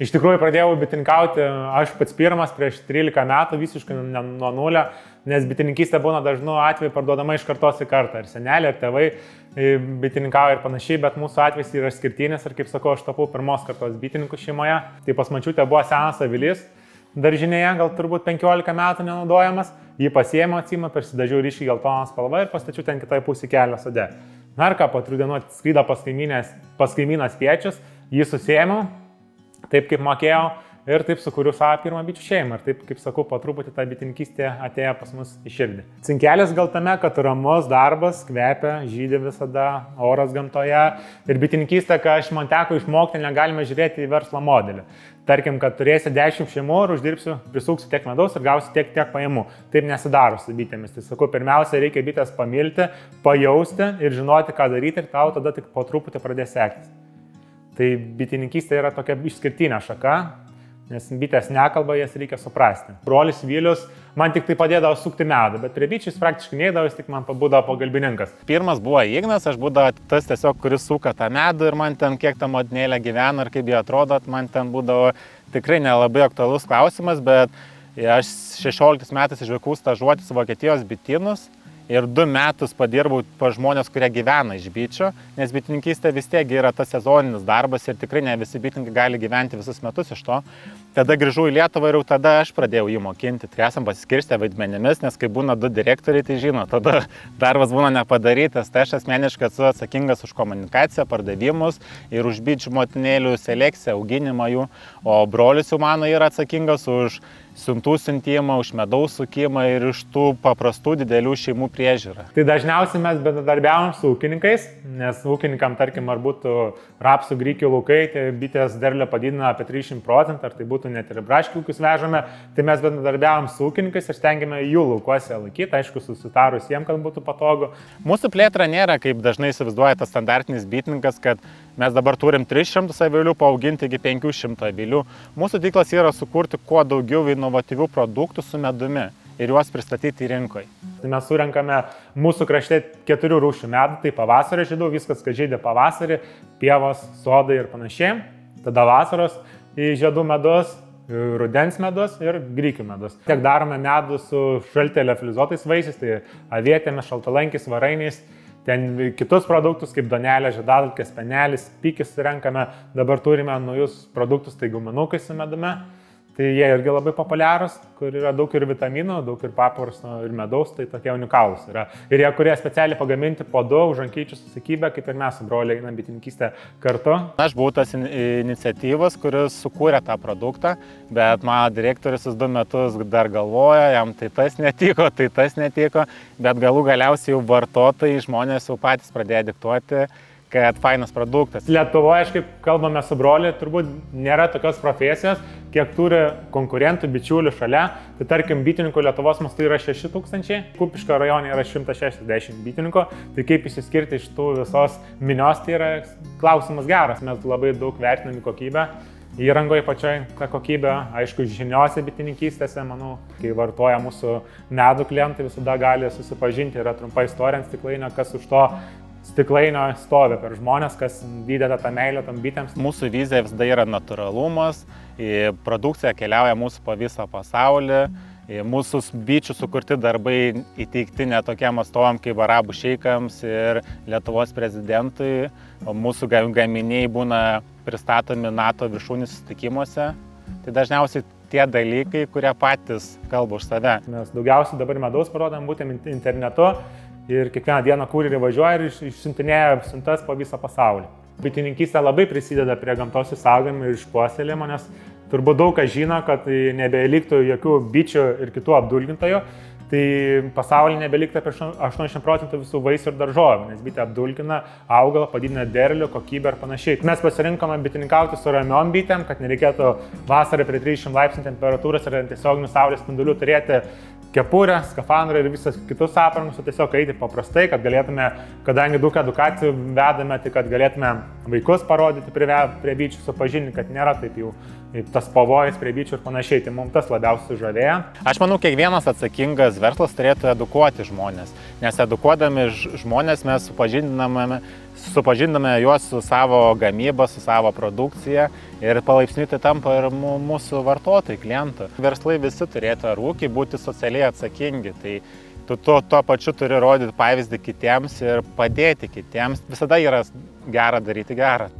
Iš tikrųjų pradėjau bitininkauti aš pats pirmas prieš 13 metų, visiškai nuo nulio, nes bitininkystė būna dažnu atveju parduodama iš kartos į kartą. Ir seneliai, ir tėvai bitininkauja ir panašiai, bet mūsų atvejs yra skirtinis ir, kaip sakau, aš tapau pirmos kartos bitininkų šeimoje. Tai pas močiutę buvo senas avilys daržinėje, gal turbūt 15 metų nenaudojamas. Jį pasiėmiau, atsimą, persidažiau ryškiai geltoną spalvą ir pastačiau ten kitai pusį kelio sode. Na ir ką, po 3 dienų atskrido pas kaimynas tėčius, jį susėmiau, taip kaip mokėjau ir taip sukūriau savo pirmą bičių šeimą. Ir taip, kaip sakau, po truputį ta bitininkystė atėjo pas mus į širdį. Cinkelis gal tame, kad ramus darbas, kvepia, žydi visada, oras gamtoje. Ir bitininkystė, ką man teko išmokti, negalime žiūrėti į verslo modelį. Tarkim, kad turėsi 10 šeimų ir uždirbsiu, prisuksiu tiek medaus ir gausiu tiek pajamų. Taip nesidaro su bitėmis. Tai sakau, pirmiausia, reikia bitės pamilti, pajausti ir žinoti, ką daryti ir tau tada tik po truputį pradės sektis. Tai bitininkystė yra tokia išskirtinė šaka, nes bitės nekalba, jas reikia suprasti. Brolis Vilius man tik tai padėdavo sukti medų, bet prie bičių jis praktiškai neįdavo, jis tik man būdavo pagalbininkas. Pirmas buvo Ignas, aš būdavo tas tiesiog, kuris suka tą medų ir man ten kiek ta motinėlė gyvena ir kaip jie atrodo, man ten būdavo tikrai nelabai aktualus klausimas, bet aš 16 metais išvykau stažuotis Vokietijos bitynus. Ir 2 metus padirbau pa žmonės, kurie gyvena iš bičių, nes bitininkystė vis tiek yra tas sezoninis darbas ir tikrai ne visi bitininkai gali gyventi visus metus iš to. Tada grįžau į Lietuvą ir jau tada aš pradėjau jį mokinti. Tai esam pasiskirstę vaidmenimis, nes kai būna 2 direktoriai, tai žino, tada darbas būna nepadarytas. Tai aš asmeniškai esu atsakingas už komunikaciją, pardavimus ir už bičių motinėlių selekciją, auginimą jų, o brolis jau mano yra atsakingas už siuntų siuntimą, už medaus sukimą ir iš tų paprastų didelių šeimų priežiūrą. Tai dažniausiai mes bendradarbiavom su ūkininkais, nes ūkininkam, tarkim, ar būtų rapsų, grikių laukai, tai bitės derlių padidina apie 300%, ar tai būtų net ir braškių ūkius vežame, tai mes bendradarbiavom su ūkininkais ir stengiame jų laukuose laikyti, aišku, susitarus jiem, kad būtų patogu. Mūsų plėtra nėra, kaip dažnai įsivaizduoja tas standartinis bitininkas, kad mes dabar turim 300 avilių, paauginti iki 500 avilių. Mūsų tikslas yra sukurti kuo daugiau inovatyvių produktų su medumi ir juos pristatyti rinkoje. Tai mes surenkame mūsų krašte 4 rūšių medų, tai pavasario žiedų, viskas, kas žydė pavasarį, pievos, sodai ir panašiai. Tada vasaros žiedų medus, rudens medus ir grikių medus. Tiek darome medų su šaltelefilizuotais vaisiais, tai avietėmis, šaltalankis, varainiais. Ten kitus produktus kaip donelė, žiedadulkės, penelis, pikis renkame. Dabar turime naujus produktus, tai guminukai su medumi. Tai jie irgi labai populiarūs, kur yra daug ir vitaminų, daug ir paprasto ir medaus, tai tokie unikalūs yra. Ir jie, kurie specialiai pagaminti po 2 užrankyčių susikybę, kaip ir mes su broliu einam bitininkystę kartu. Aš buvau tas iniciatyvas, kuris sukūrė tą produktą, bet mano direktorius 2 metus dar galvoja, jam tai tas netiko, bet galų galiausiai jau vartotojai, žmonės jau patys pradėjo diktuoti, kad fainas produktas. Lietuvoje, kaip kalbame su broliu, turbūt nėra tokios profesijos, kiek turi konkurentų, bičiulių šalia. Tai tarkim, bitininkų Lietuvos mastu yra 6000, Kupiškio rajone yra 160 bitininkų. Tai kaip išsiskirti iš tų visos minios, tai yra klausimas geras. Mes labai daug vertiname kokybę. Įrangoje pačioj tą kokybę, aišku, žiniose bitininkystėse, manau, kai vartoja mūsų medų klientai, visada gali susipažinti, yra trumpa istorija ant stiklainio, kas už to stiklainio stovi per žmonės, kas įdeda tą meilę tam bitėms. Mūsų vizija visada yra natūralumas, produkcija keliauja mūsų po visą pasaulį, mūsų bičių sukurti darbai įteikti netokiem atstovam kaip arabų šeikams ir Lietuvos prezidentui, o mūsų gaminiai būna pristatomi NATO viršūnių susitikimuose. Tai dažniausiai tie dalykai, kurie patys kalba už save. Mes daugiausiai dabar medaus parodam būtent internetu. Ir kiekvieną dieną kurjerį važiuoja ir išsiuntinėja siuntas po visą pasaulį. Bitininkystė labai prisideda prie gamtos išsaugojimo ir išpuoselėjimo, nes turbūt daug kas žino, kad nebeliktų jokių bičių ir kitų apdulkintojų, tai pasaulyje nebeliktų apie 80% visų vaisių ir daržovių, nes bitė apdulkina augalą, padidina derlių, kokybę ir panašiai. Mes pasirinkome bitininkauti su ramiom bitėm, kad nereikėtų vasarą prie 300 laipsnių temperatūros ir tiesioginių saulės spindulių turėti kepurę, skafandrą ir visus kitus aprangus, tiesiog eiti paprastai, kad galėtume, kadangi daug edukacijų vedame, tai kad galėtume vaikus parodyti prie bičių, supažinti, kad nėra taip jau tas pavojus prie bičių ir panašiai, tai mums tas labiausiai žavėjo. Aš manau, kiekvienas atsakingas verslas turėtų edukuoti žmonės, nes edukuodami žmonės mes supažindame juos su savo gamyba, su savo produkcija ir palaipsniui tai tampa ir mūsų vartotojai, klientų. Verslai visi turėtų ar ūkiai būti socialiai atsakingi, tai tu tuo pačiu turi rodyti pavyzdį kitiems ir padėti kitiems. Visada yra gera daryti gerą.